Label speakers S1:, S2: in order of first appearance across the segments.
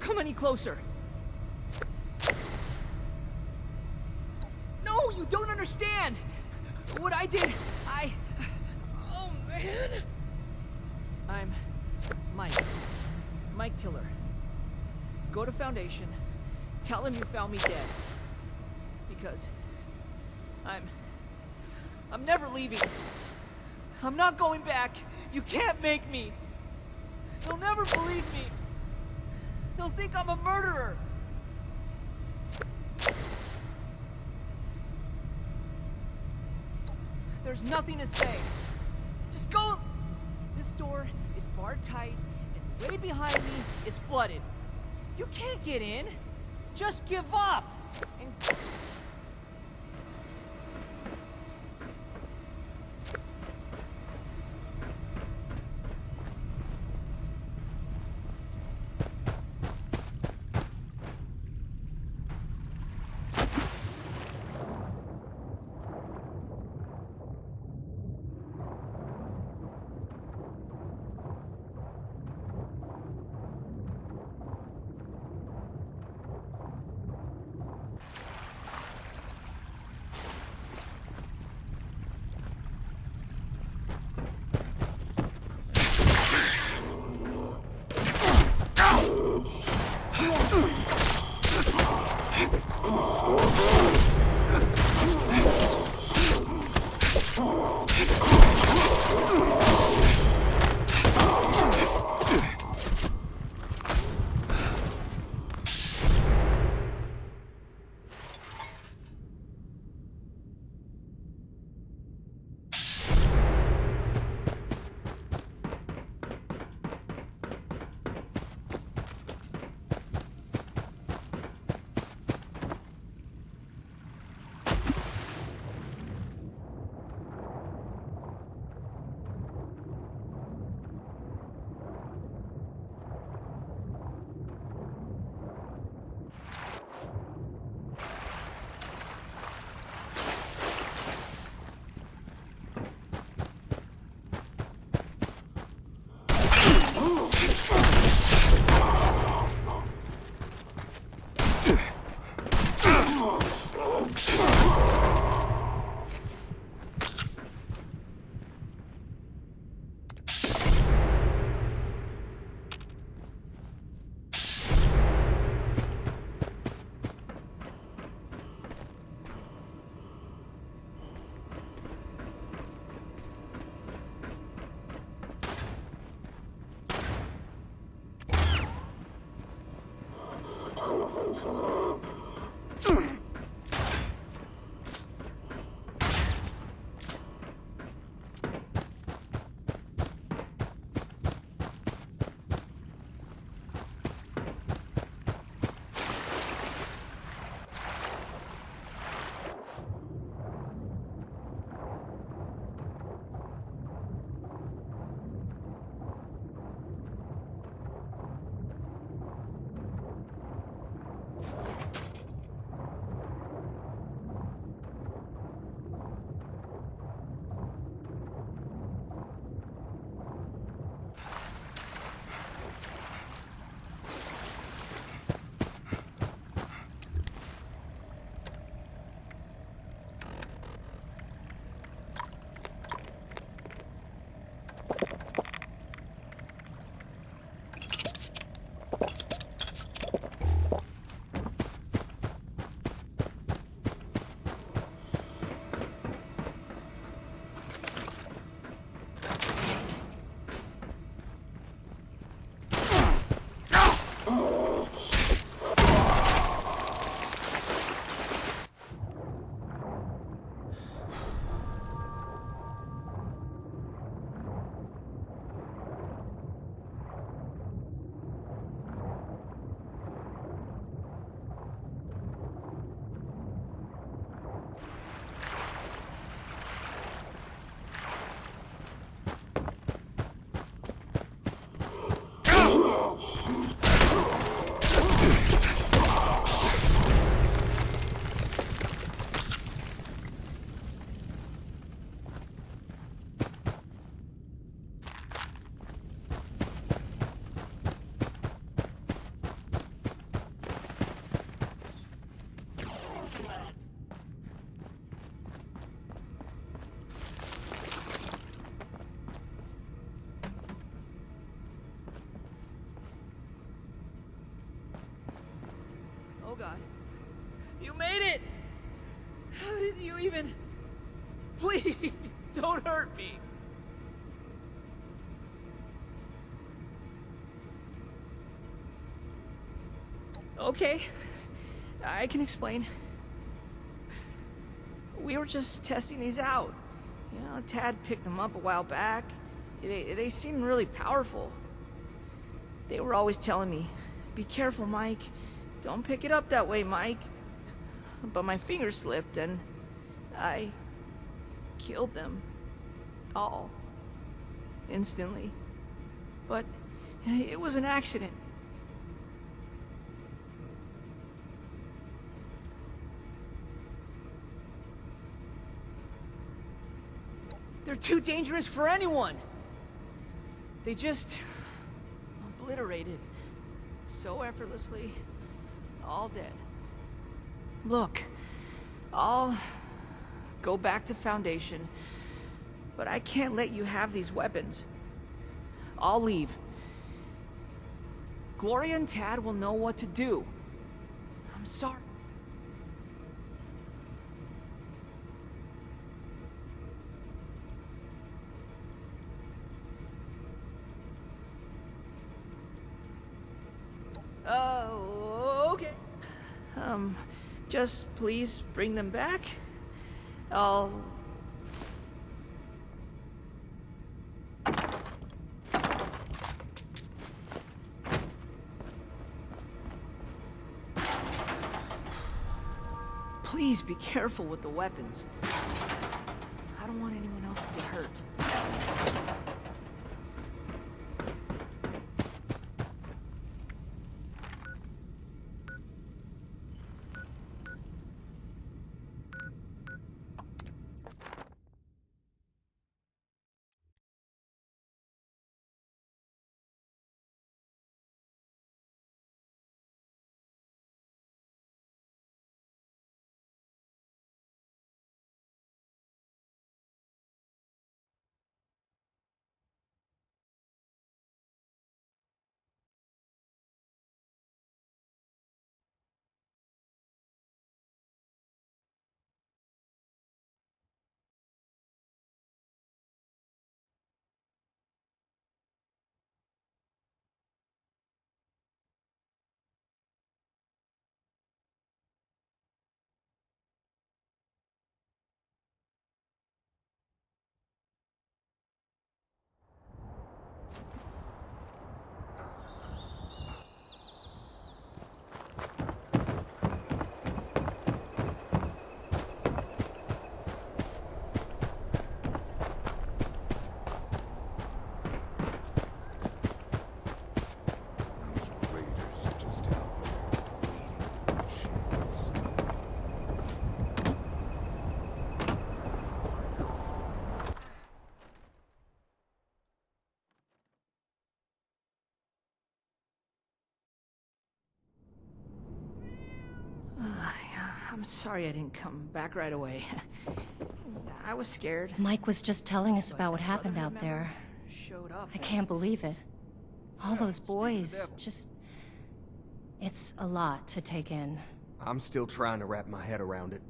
S1: come any closer. No, you don't understand. What I did, oh man. I'm Mike. Mike Tiller. Go to Foundation. Tell him you found me dead. Because I'm never leaving. I'm not going back. You can't make me. They'll never believe me. They'll think I'm a murderer. There's nothing to say. Just go. This door is barred tight, and way behind me is flooded. You can't get in. Just give up. And made it! How did you even... Please, don't hurt me. Okay, I can explain. We were just testing these out. You know, Tad picked them up a while back. They seem really powerful. They were always telling me, be careful, Mike. Don't pick it up that way, Mike. But my finger slipped and I killed them. All. Instantly. But it was an accident. They're too dangerous for anyone. They just obliterated so effortlessly, all dead. Look, I'll go back to Foundation, but I can't let you have these weapons. I'll leave. Gloria and Tad will know what to do. I'm sorry. Okay. Just please bring them back. I'll... Please be careful with the weapons. I don't want anyone else to get hurt. I'm sorry I didn't come back right away. I was scared.
S2: Mike was just telling us about what happened out there.
S1: Showed up.
S2: I can't believe it. All those boys, just... It's a lot to take in.
S3: I'm still trying to wrap my head around it.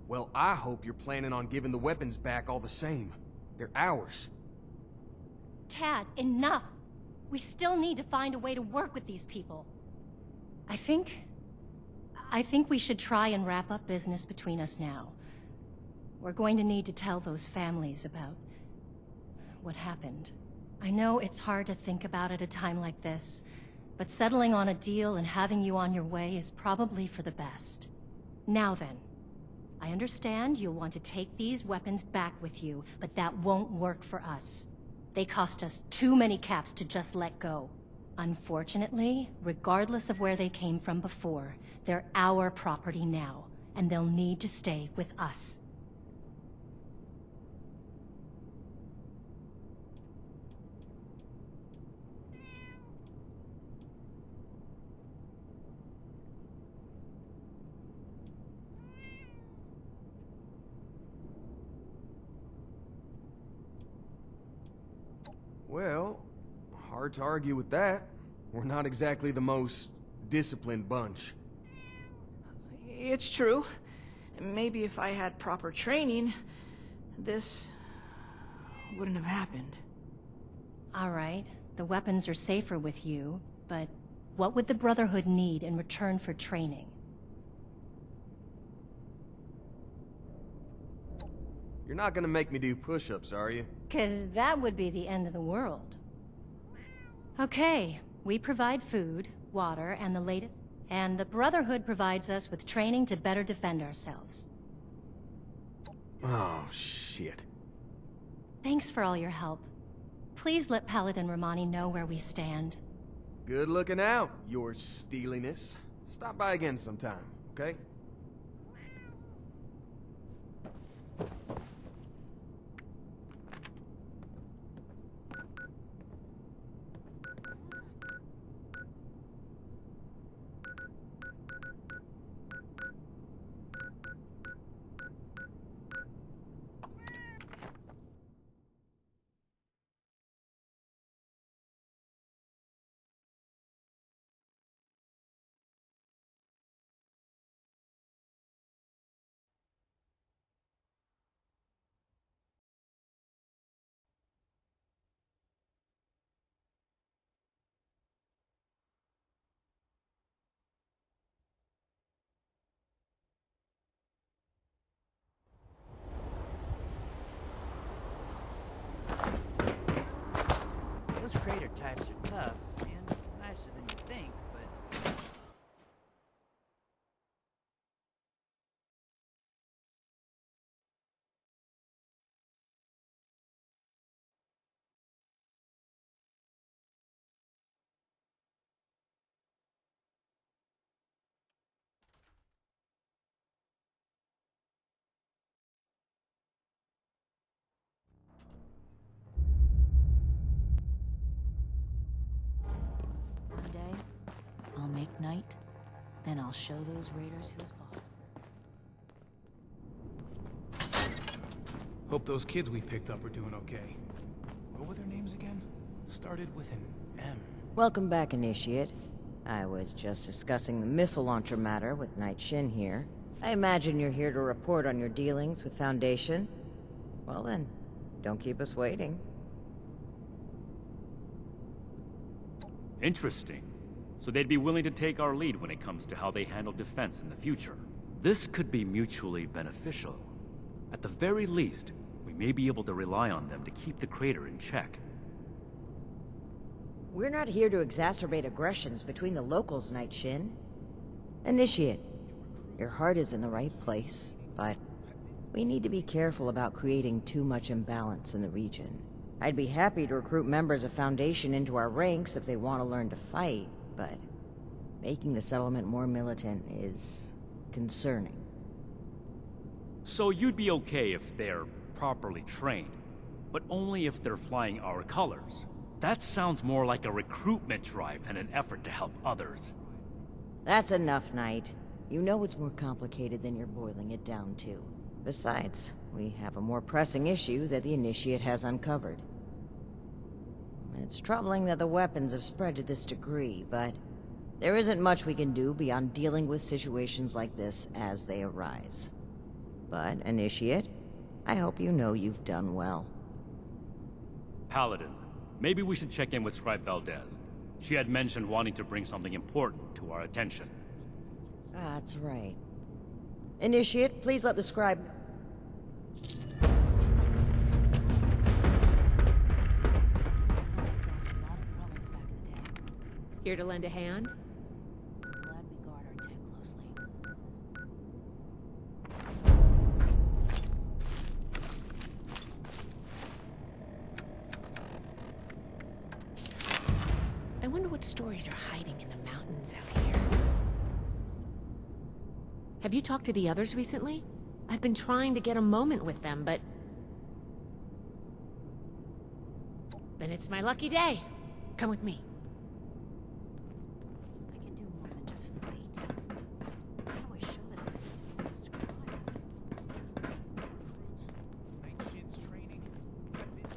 S3: Well, I hope you're planning on giving the weapons back all the same. They're ours.
S2: Tad, enough! We still need to find a way to work with these people. I think we should try and wrap up business between us now. We're going to need to tell those families about what happened. I know it's hard to think about at a time like this, but settling on a deal and having you on your way is probably for the best. Now then, I understand you'll want to take these weapons back with you, but that won't work for us. They cost us too many caps to just let go. Unfortunately, regardless of where they came from before, they're our property now, and they'll need to stay with us.
S3: Well, Hard to argue with that. We're not exactly the most disciplined bunch.
S1: It's true. Maybe if I had proper training, this wouldn't have happened.
S2: All right, the weapons are safer with you, but what would the Brotherhood need in return for training?
S3: You're not gonna make me do push-ups, are you?
S2: 'Cause that would be the end of the world. Okay, we provide food, water, and the latest. And the Brotherhood provides us with training to better defend ourselves.
S3: Oh, shit.
S2: Thanks for all your help. Please let Paladin Romani know where we stand.
S3: Good looking out, your steeliness. Stop by again sometime, okay?
S1: Those crater types are tough and nicer than you think, but...
S4: One day, I'll make night, then I'll show those raiders who's boss.
S5: Hope those kids we picked up are doing okay. What were their names again? Started with an M.
S6: Welcome back, Initiate. I was just discussing the missile launcher matter with Knight Shin here. I imagine you're here to report on your dealings with Foundation. Well then, don't keep us waiting.
S7: Interesting. So they'd be willing to take our lead when it comes to how they handle defense in the future. This could be mutually beneficial. At the very least, we may be able to rely on them to keep the crater in check.
S6: We're not here to exacerbate aggressions between the locals, Knight Shin. Initiate, your heart is in the right place, but we need to be careful about creating too much imbalance in the region. I'd be happy to recruit members of Foundation into our ranks if they want to learn to fight, but making the settlement more militant is concerning.
S7: So you'd be okay if they're properly trained, but only if they're flying our colors. That sounds more like a recruitment drive than an effort to help others.
S6: That's enough, Knight. You know it's more complicated than you're boiling it down to. Besides, we have a more pressing issue that the Initiate has uncovered. It's troubling that the weapons have spread to this degree, but there isn't much we can do beyond dealing with situations like this as they arise. But, Initiate, I hope you know you've done well.
S7: Paladin, maybe we should check in with Scribe Valdez. She had mentioned wanting to bring something important to our attention.
S6: That's right. Initiate, please let the scribe...
S4: Solved a lot of problems back in the day.
S8: Here to lend a hand?
S4: Glad we guard our tech closely.
S8: I wonder what stories are hiding in the mountains out here. Have you talked to the others recently? I've been trying to get a moment with them, but... Then it's my lucky day. Come with me.
S4: I can do more than just fight. How do I show that I'm fit to be a scribe?
S5: Recruits, Knight Shin's training, weapons.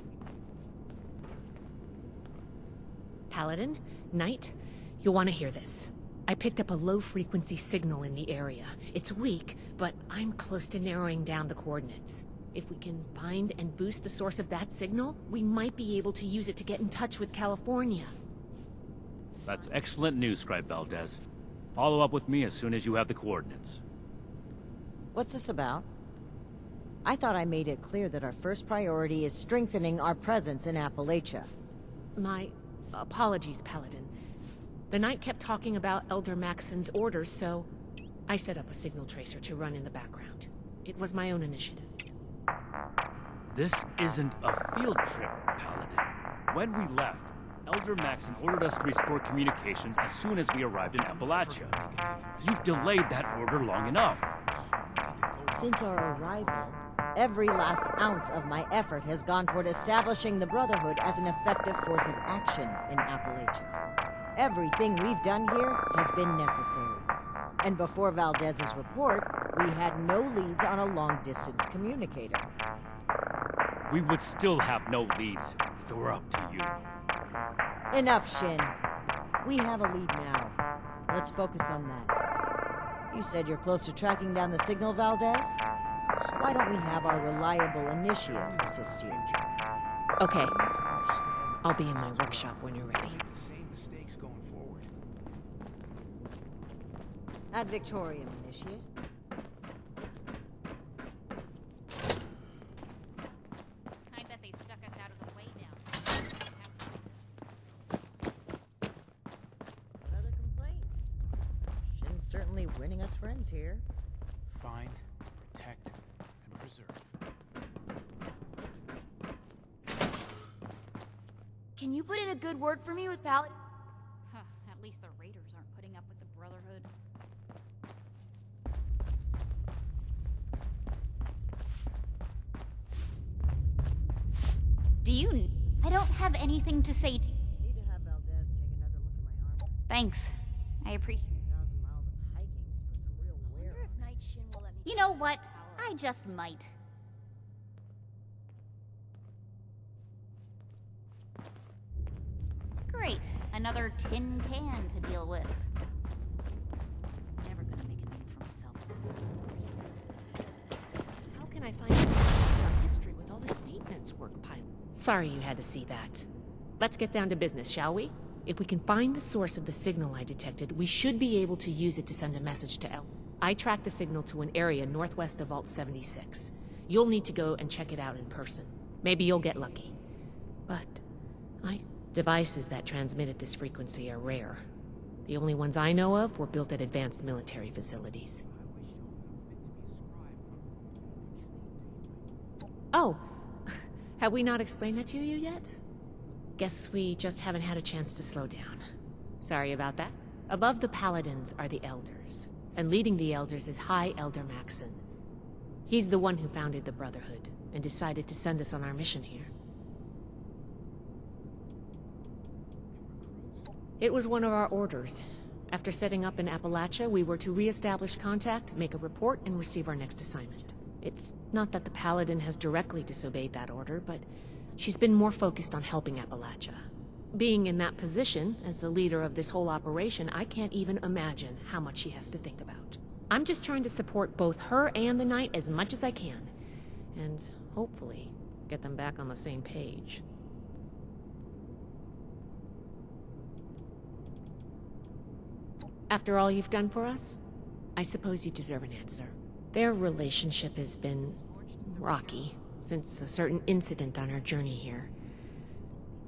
S8: Paladin, Knight, you'll want to hear this. I picked up a low-frequency signal in the area. It's weak, but I'm close to narrowing down the coordinates. If we can find and boost the source of that signal, we might be able to use it to get in touch with California.
S7: That's excellent news, Scribe Valdez. Follow up with me as soon as you have the coordinates.
S6: What's this about? I thought I made it clear that our first priority is strengthening our presence in Appalachia.
S8: My apologies, Paladin. The Knight kept talking about Elder Maxon's orders, so I set up a signal tracer to run in the background. It was my own initiative.
S7: This isn't a field trip, Paladin. When we left, Elder Maxon ordered us to restore communications as soon as we arrived in Appalachia. You've delayed that order long enough.
S6: Since our arrival, every last ounce of my effort has gone toward establishing the Brotherhood as an effective force of action in Appalachia. Everything we've done here has been necessary. And before Valdez's report, we had no leads on a long-distance communicator.
S7: We would still have no leads if it were up to you.
S6: Enough, Shin. We have a lead now. Let's focus on that. You said you're close to tracking down the signal, Valdez? Why don't we have our reliable initiate assist you?
S8: Okay. I'll be in my workshop when you're ready.
S5: The same mistakes going forward.
S6: Ad Victorium, initiate.
S4: I bet they stuck us out of the way down.
S6: Another complaint. Shin's certainly winning us friends here.
S5: Find, protect, and preserve.
S9: Can you put in a good word for me with Paladin?
S4: Huh, at least the Raiders aren't putting up with the Brotherhood. Do you... I don't have anything to say to you.
S6: Need to have Valdez take another look at my armor.
S4: Thanks. I appreciate...
S6: 2,000 miles of hiking's put some real
S9: I
S6: wear
S9: wonder
S6: on
S9: if Night Shin will let me.
S4: You know what? I just might. Great. Another tin can to deal with. Never gonna make a name for myself.
S8: How can I find our history with all this maintenance work piled? Sorry you had to see that. Let's get down to business, shall we? If we can find the source of the signal I detected, we should be able to use it to send a message to El. I tracked the signal to an area northwest of Vault 76. You'll need to go and check it out in person. Maybe you'll get lucky. But devices that transmitted this frequency are rare. The only ones I know of were built at advanced military facilities. Oh, have we not explained that to you yet? Guess we just haven't had a chance to slow down. Sorry about that. Above the Paladins are the Elders, and leading the Elders is High Elder Maxon. He's the one who founded the Brotherhood, and decided to send us on our mission here. It was one of our orders. After setting up in Appalachia, we were to re-establish contact, make a report, and receive our next assignment. It's not that the Paladin has directly disobeyed that order, but she's been more focused on helping Appalachia. Being in that position, as the leader of this whole operation, I can't even imagine how much she has to think about. I'm just trying to support both her and the Knight as much as I can, and hopefully get them back on the same page. After all you've done for us, I suppose you deserve an answer. Their relationship has been rocky since a certain incident on our journey here.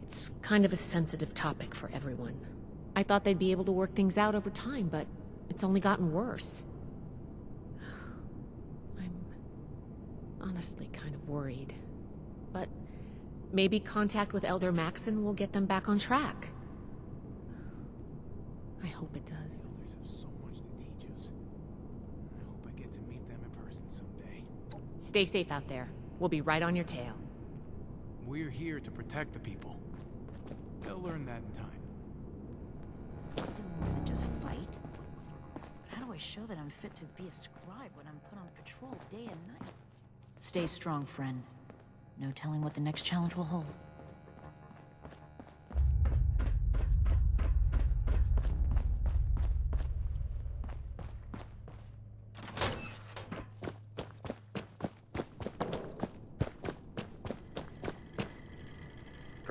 S8: It's kind of a sensitive topic for everyone. I thought they'd be able to work things out over time, but it's only gotten worse. I'm honestly kind of worried. But maybe contact with Elder Maxon will get them back on track. I hope it does.
S5: Elders have so much to teach us. I hope I get to meet them in person someday.
S8: Stay safe out there. We'll be right on your tail.
S5: We're here to protect the people. They'll learn that in time.
S4: Do more than just fight. But how do I show that I'm fit to be a scribe when I'm put on patrol day and night? Stay strong, friend. No telling what the next challenge will hold.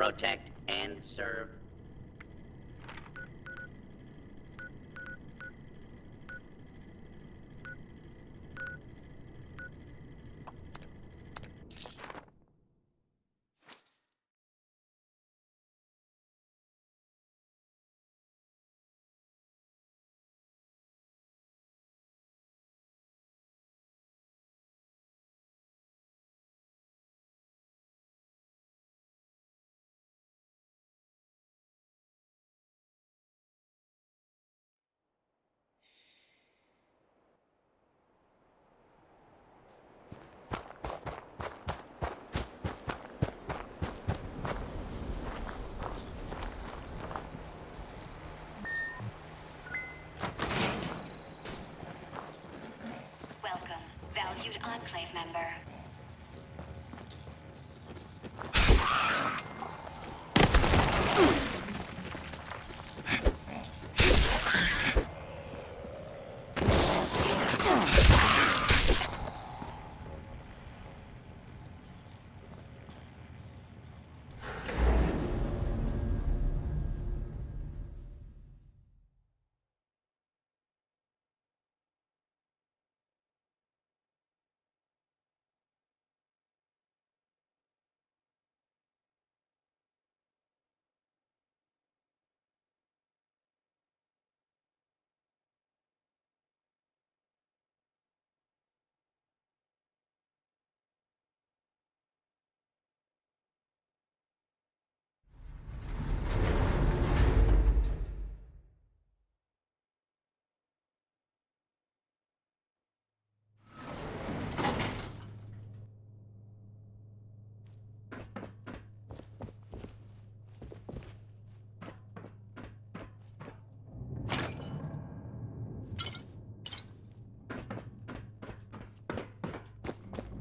S10: protect, and serve.
S11: Welcome, valued Enclave member.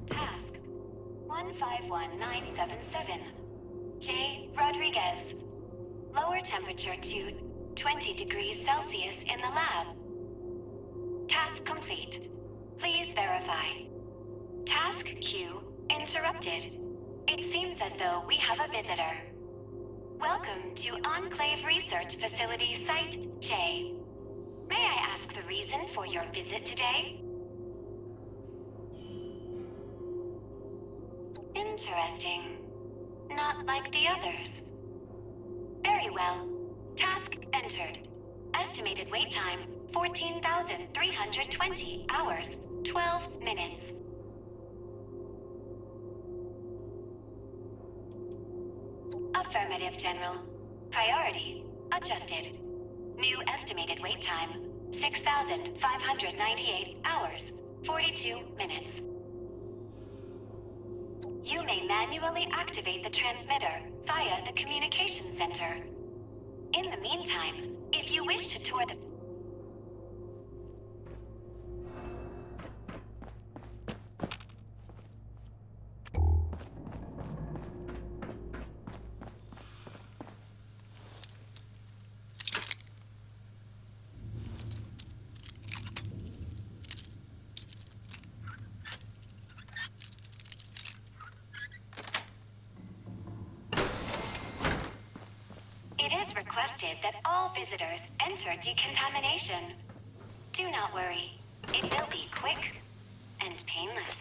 S11: Task 151977. J. Rodriguez. Lower temperature to 20 degrees Celsius in the lab. Task complete. Please verify. Task queue interrupted. It seems as though we have a visitor. Welcome to Enclave Research Facility Site J. May I ask the reason for your visit today? Interesting. Not like the others. Very well. Task entered. Estimated wait time, 14,320 hours, 12 minutes. Affirmative, General. Priority adjusted. New estimated wait time, 6,598 hours, 42 minutes. You may manually activate the transmitter via the communication center. In the meantime, if you wish to tour the... It is requested that all visitors enter decontamination. Do not worry. It will be quick and painless.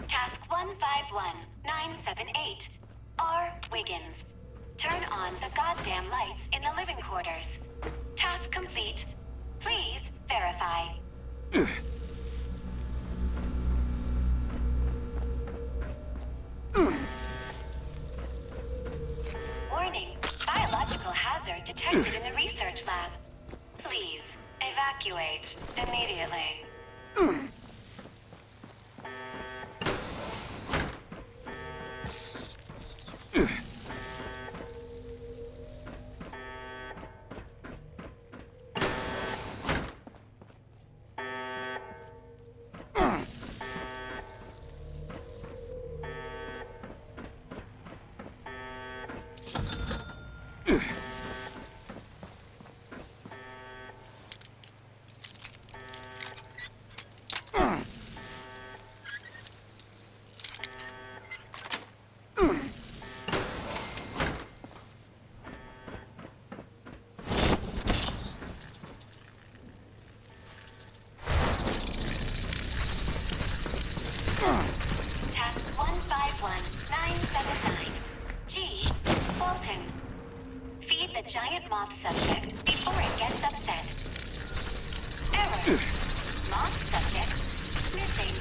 S11: Task 151978. R. Wiggins. Turn on the goddamn lights in the living quarters. Task complete. Please verify. Warning. Biological hazard detected in the research lab. Please, evacuate immediately. Task 151979. G. Walton. Feed the giant moth subject before it gets upset. Error. Moth subject missing.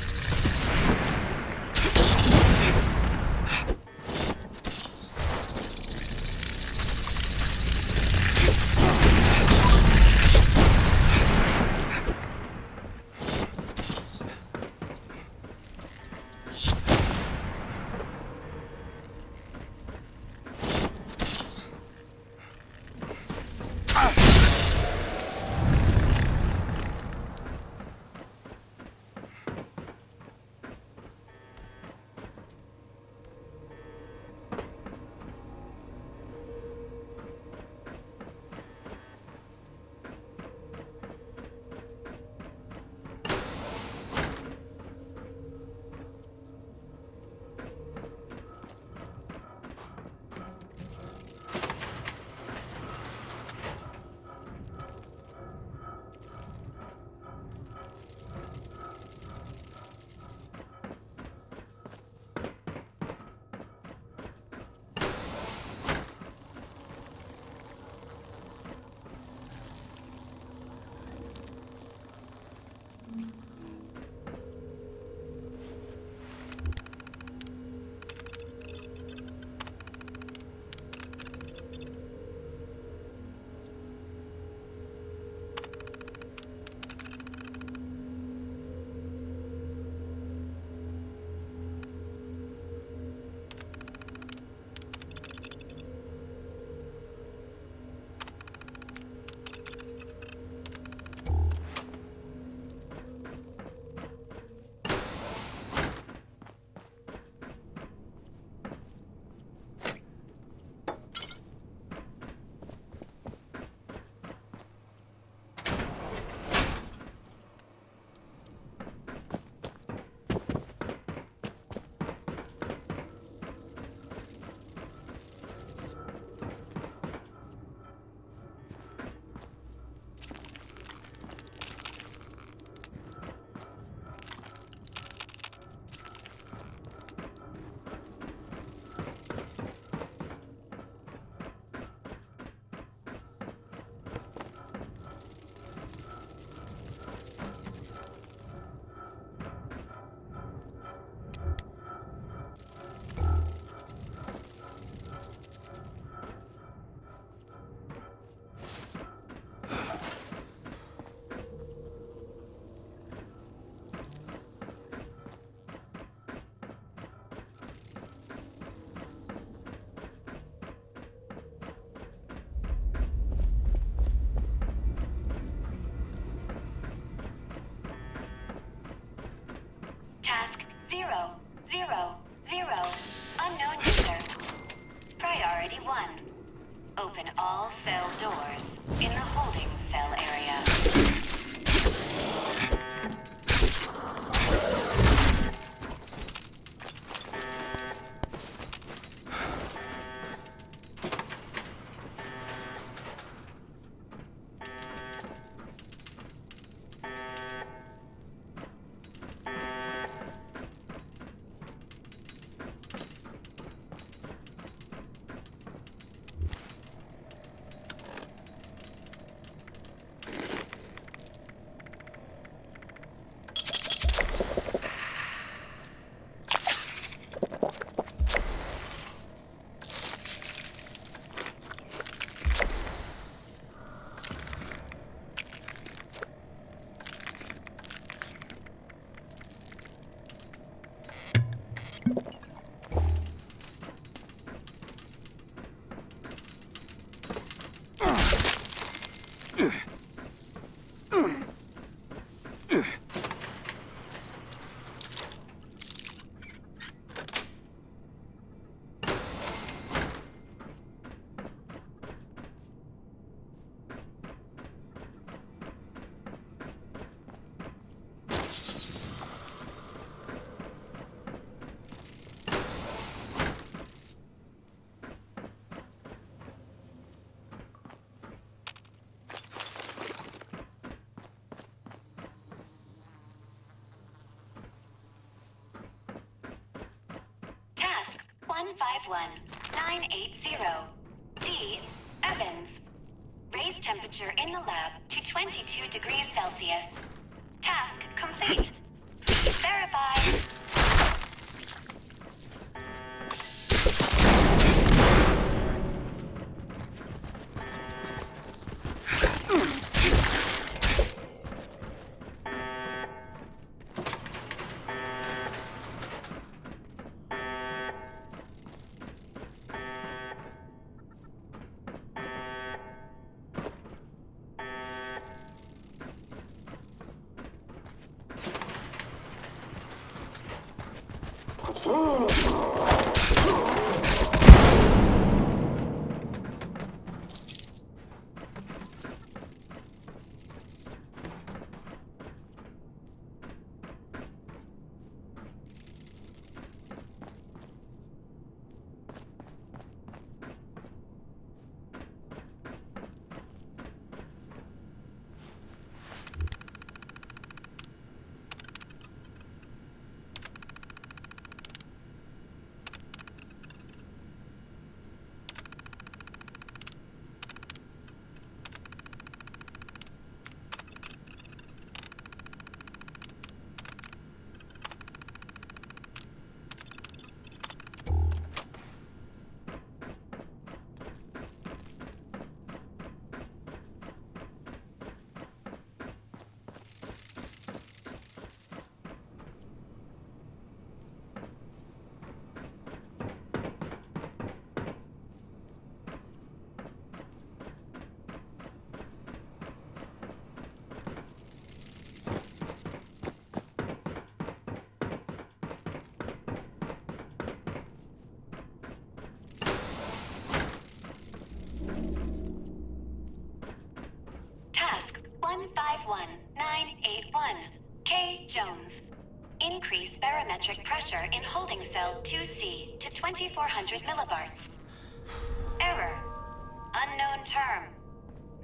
S11: Task 000. Unknown user. Priority 1. Open all cell doors in the holding cell area. 151980. D. Evans. Raise temperature in the lab to 22 degrees Celsius. Task complete. Please verify. Task 151981. K. Jones. Increase barometric pressure in holding cell 2C to 2400 millibarts. Error. Unknown term.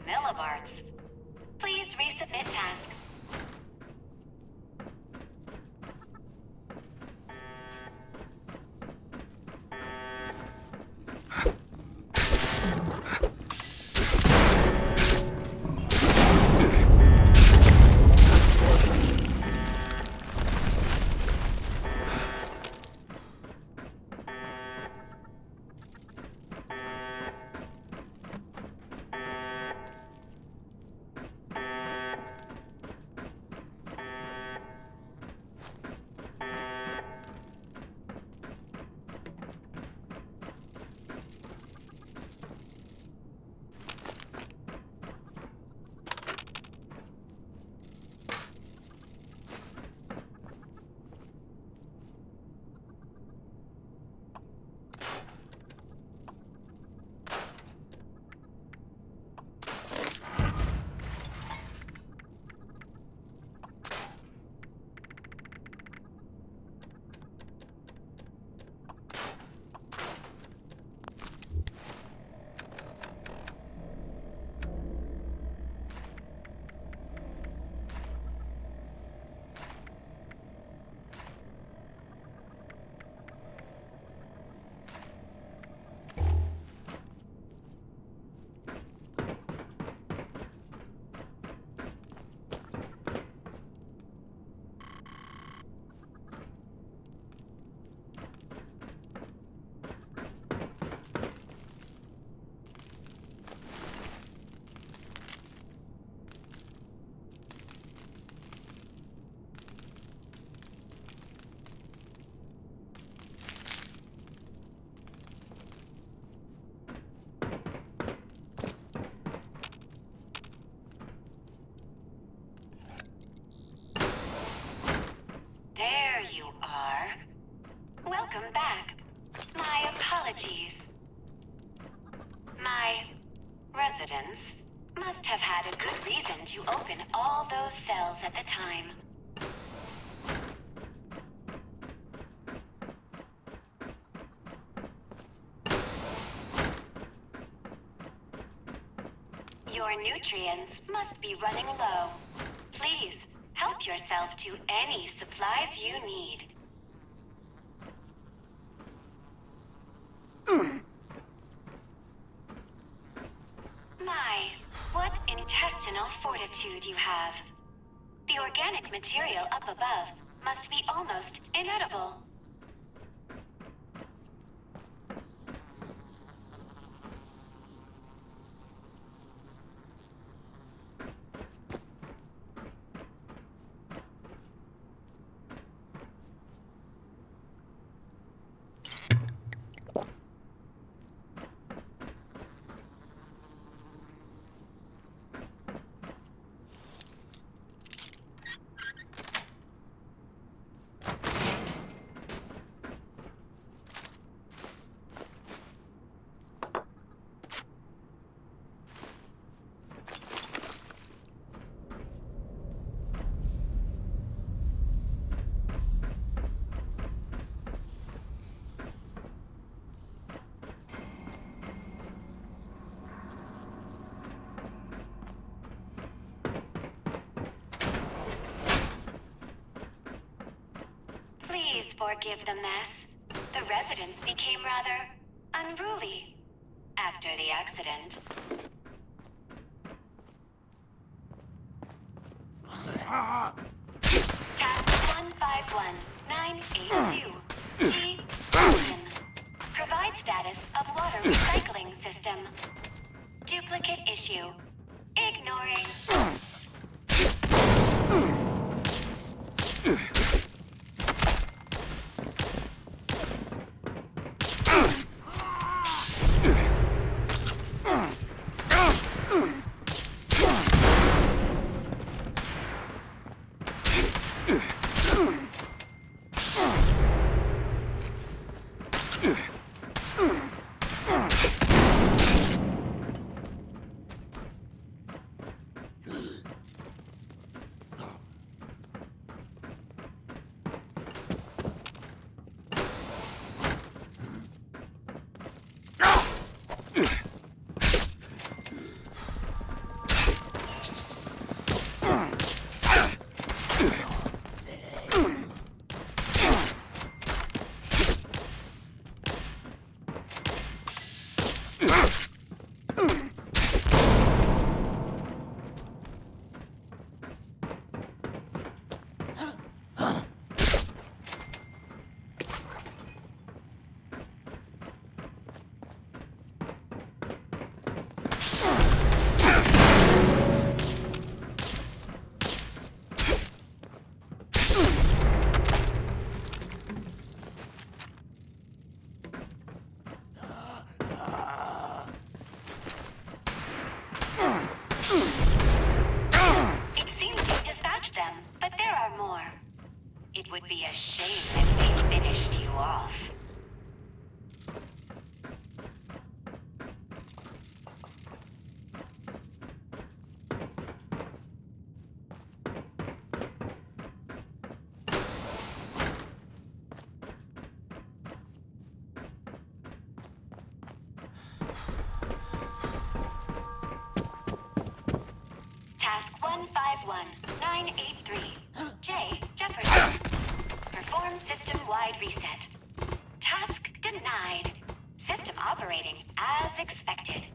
S11: Millibarts. Please resubmit task. Welcome back. My apologies. My residents must have had a good reason to open all those cells at the time. Your nutrients must be running low. Please, help yourself to any supplies you need. fortitude you have. The organic material up above must be almost inedible. Please forgive the mess. The residents became rather unruly after the accident. Task 151982. G. Wilson. Provide status of water recycling system. Duplicate issue. Ignoring. It seems you've dispatched them, but there are more. It would be a shame if they finished you off. Task 151983. J. Jefferson. Perform system-wide reset. Task denied. System operating as expected.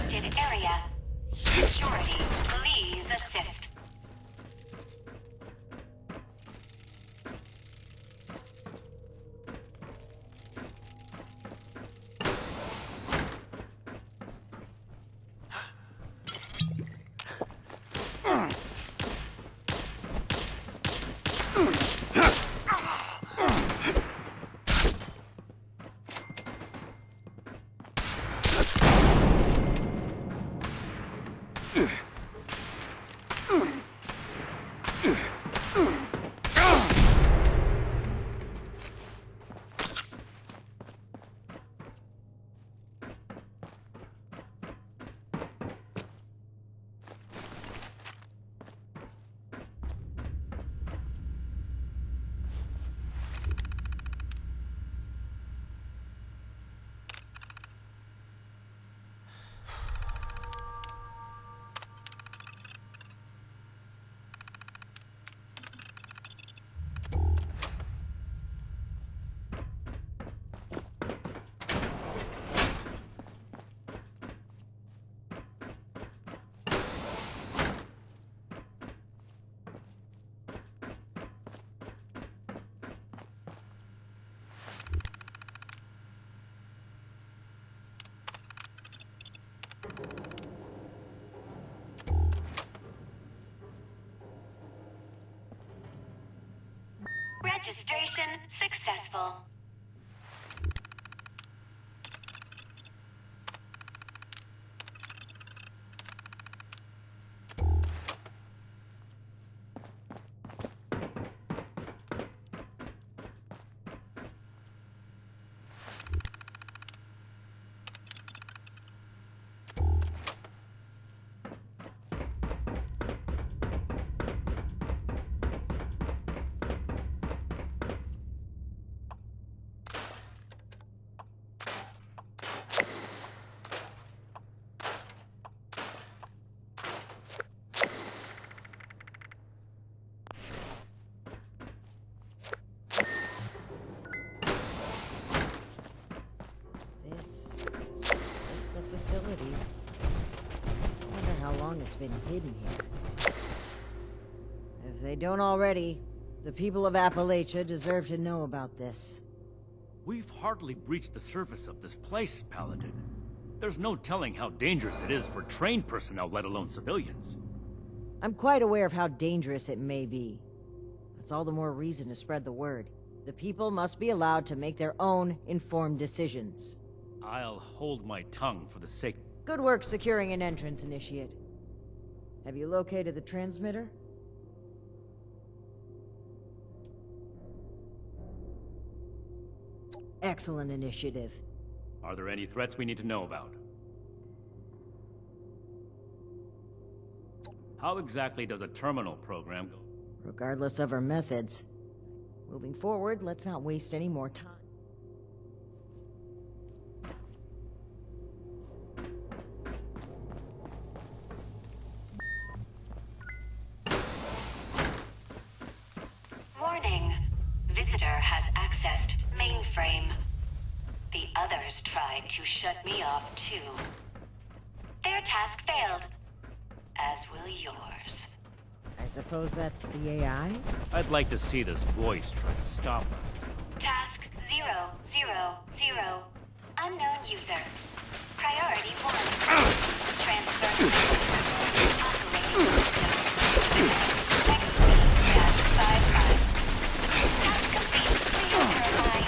S11: detected area. Security, please assist. Registration successful.
S6: This is the facility. I wonder how long it's been hidden here. If they don't already, the people of Appalachia deserve to know about this.
S7: We've hardly breached the surface of this place, Paladin. There's no telling how dangerous it is for trained personnel, let alone civilians.
S6: I'm quite aware of how dangerous it may be. That's all the more reason to spread the word. The people must be allowed to make their own informed decisions.
S7: I'll hold my tongue for the sake...
S6: Good work securing an entrance, Initiate. Have you located the transmitter? Excellent initiative.
S7: Are there any threats we need to know about? How exactly does a terminal program go?
S6: Regardless of our methods. Moving forward, let's not waste any more time.
S11: Warning. Visitor has accessed mainframe. The others tried to shut me off too. Their task failed, as will yours.
S6: I suppose that's the AI?
S7: I'd like to see this voice try to stop us.
S11: Task 000. Unknown user. Priority 1. Transfer operating system. Next -55. Task complete. Please verify.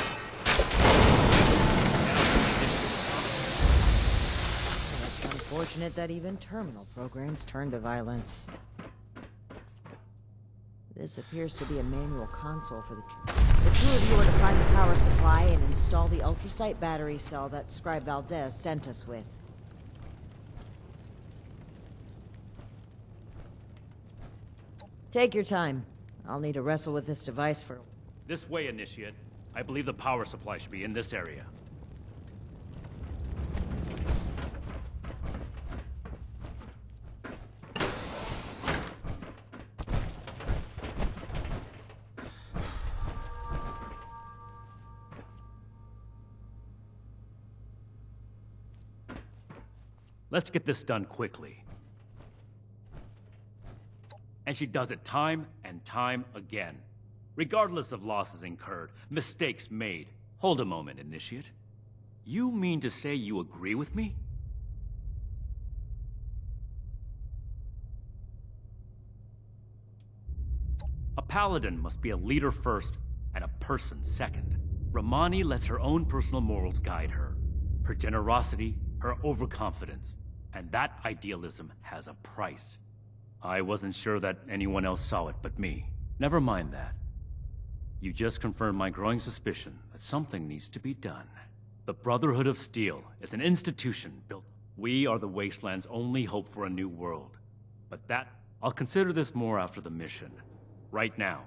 S6: It's unfortunate that even terminal programs turn to violence. This appears to be a manual console for the two of you are to find the power supply and install the ultrasight battery cell that Scribe Valdez sent us with. Take your time. I'll need to wrestle with this device for...
S7: This way, Initiate. I believe the power supply should be in this area. Let's get this done quickly. And she does it time and time again. Regardless of losses incurred, mistakes made. Hold a moment, Initiate. You mean to say you agree with me? A paladin must be a leader first and a person second. Romani lets her own personal morals guide her. Her generosity, her overconfidence. And that idealism has a price. I wasn't sure that anyone else saw it but me. Never mind that. You just confirmed my growing suspicion that something needs to be done. The Brotherhood of Steel is an institution built. We are the Wasteland's only hope for a new world. But I'll consider this more after the mission. Right now,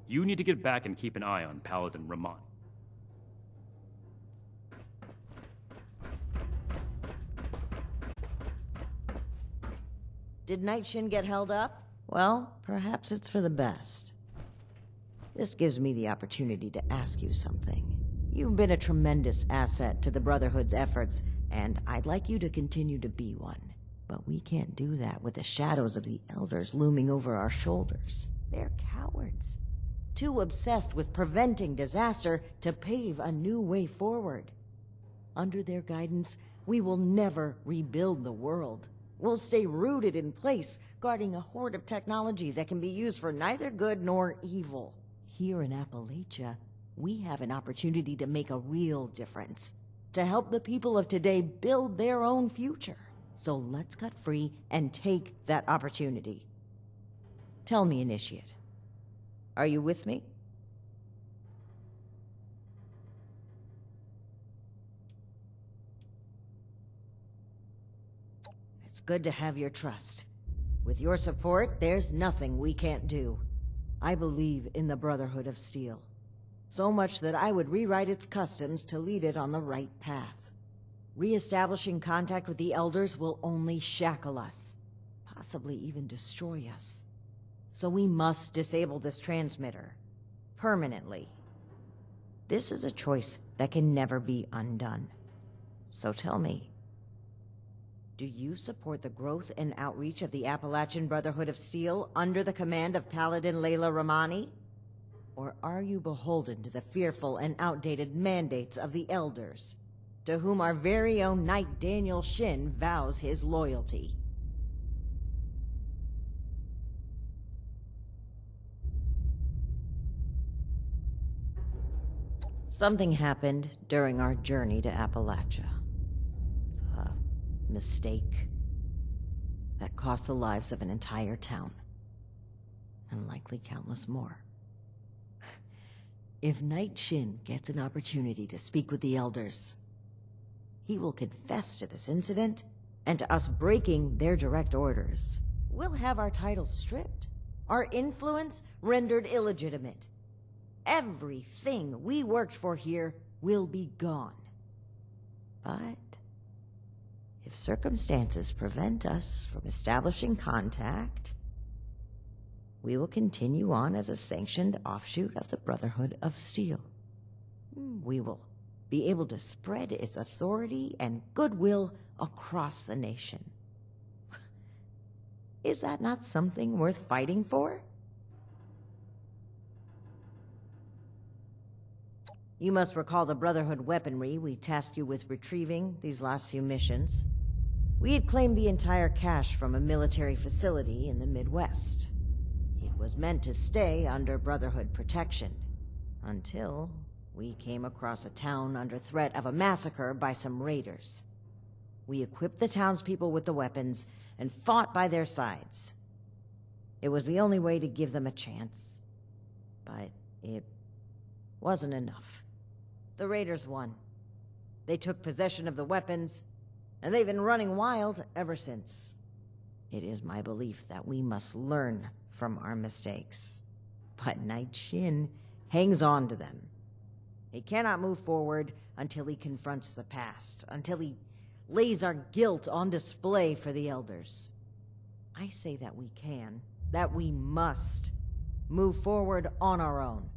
S7: you need to get back and keep an eye on Paladin Ramon.
S6: Did Night Shin get held up? Well, perhaps it's for the best. This gives me the opportunity to ask you something. You've been a tremendous asset to the Brotherhood's efforts, and I'd like you to continue to be one. But we can't do that with the shadows of the Elders looming over our shoulders. They're cowards. Too obsessed with preventing disaster to pave a new way forward. Under their guidance, we will never rebuild the world. We'll stay rooted in place, guarding a hoard of technology that can be used for neither good nor evil. Here in Appalachia, we have an opportunity to make a real difference, to help the people of today build their own future. So let's cut free and take that opportunity. Tell me, Initiate, are you with me? It's good to have your trust. With your support, there's nothing we can't do. I believe in the Brotherhood of Steel. So much that I would rewrite its customs to lead it on the right path. Re-establishing contact with the Elders will only shackle us, possibly even destroy us. So we must disable this transmitter, permanently. This is a choice that can never be undone. So tell me, do you support the growth and outreach of the Appalachian Brotherhood of Steel under the command of Paladin Layla Ramani? Or are you beholden to the fearful and outdated mandates of the Elders, to whom our very own Knight Daniel Shin vows his loyalty? Something happened during our journey to Appalachia. It's a mistake that cost the lives of an entire town, and likely countless more. If Knight Shin gets an opportunity to speak with the Elders, he will confess to this incident and to us breaking their direct orders. We'll have our titles stripped, our influence rendered illegitimate. Everything we worked for here will be gone. But if circumstances prevent us from establishing contact, we will continue on as a sanctioned offshoot of the Brotherhood of Steel. We will be able to spread its authority and goodwill across the nation. Is that not something worth fighting for? You must recall the Brotherhood weaponry we tasked you with retrieving these last few missions. We had claimed the entire cache from a military facility in the Midwest. It was meant to stay under Brotherhood protection, until we came across a town under threat of a massacre by some raiders. We equipped the townspeople with the weapons and fought by their sides. It was the only way to give them a chance, but it wasn't enough. The raiders won. They took possession of the weapons, and they've been running wild ever since. It is my belief that we must learn from our mistakes. But Knight Shin hangs on to them. He cannot move forward until he confronts the past, until he lays our guilt on display for the Elders. I say that we can, that we must, move forward on our own.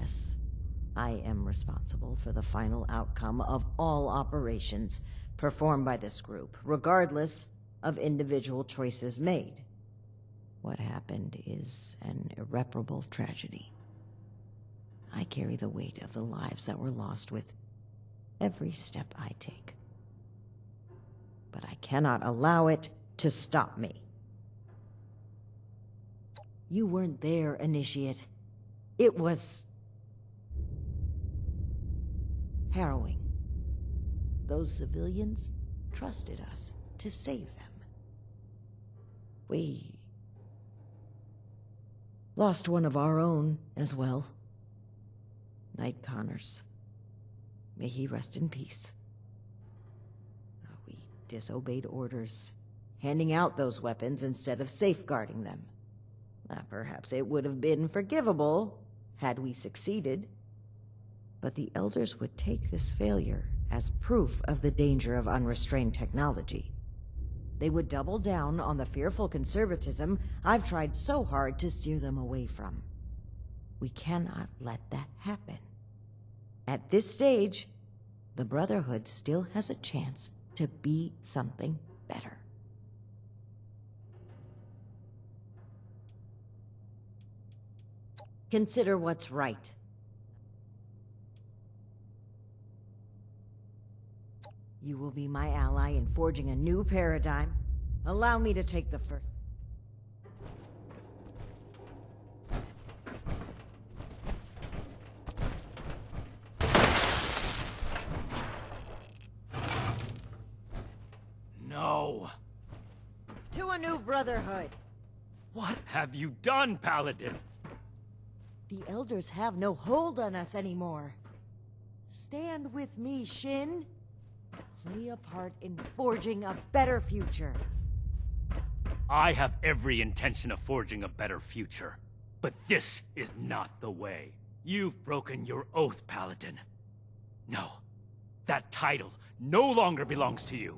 S6: Yes, I am responsible for the final outcome of all operations performed by this group, regardless of individual choices made. What happened is an irreparable tragedy. I carry the weight of the lives that were lost with every step I take. But I cannot allow it to stop me. You weren't there, Initiate. It was harrowing. Those civilians trusted us to save them. We lost one of our own as well. Knight Connors. May he rest in peace. We disobeyed orders, handing out those weapons instead of safeguarding them. Perhaps it would have been forgivable had we succeeded, but the Elders would take this failure as proof of the danger of unrestrained technology. They would double down on the fearful conservatism I've tried so hard to steer them away from. We cannot let that happen. At this stage, the Brotherhood still has a chance to be something better. Consider what's right. You will be my ally in forging a new paradigm. Allow me to take the first.
S7: No.
S6: To a new Brotherhood.
S7: What have you done, Paladin?
S6: The Elders have no hold on us anymore. Stand with me, Shin. Play a part in forging a better future.
S7: I have every intention of forging a better future. But this is not the way. You've broken your oath, Paladin. No. That title no longer belongs to you.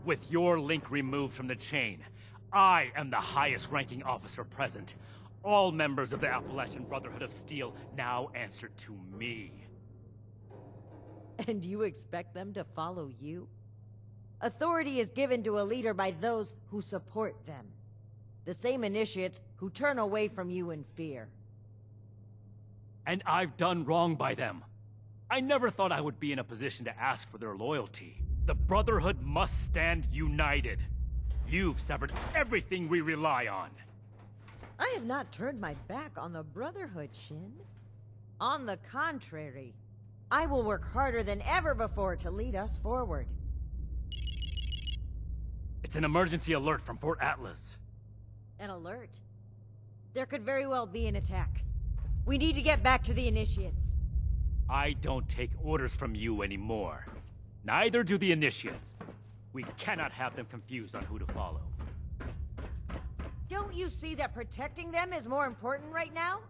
S7: With your link removed from the chain, I am the highest-ranking officer present. All members of the Appalachian Brotherhood of Steel now answer to me.
S6: And you expect them to follow you? Authority is given to a leader by those who support them. The same initiates who turn away from you in fear.
S7: And I've done wrong by them. I never thought I would be in a position to ask for their loyalty. The Brotherhood must stand united. You've severed everything we rely on.
S6: I have not turned my back on the Brotherhood, Shin. On the contrary, I will work harder than ever before to lead us forward.
S7: It's an emergency alert from Fort Atlas.
S6: An alert? There could very well be an attack. We need to get back to the Initiates.
S7: I don't take orders from you anymore. Neither do the Initiates. We cannot have them confused on who to follow.
S6: Don't you see that protecting them is more important right now?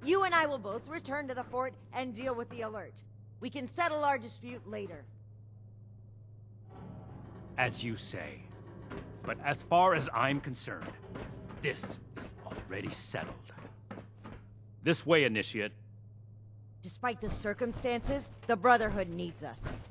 S6: You and I will both return to the fort and deal with the alert. We can settle our dispute later.
S7: As you say. But as far as I'm concerned, this is already settled. This way, Initiate.
S6: Despite the circumstances, the Brotherhood needs us.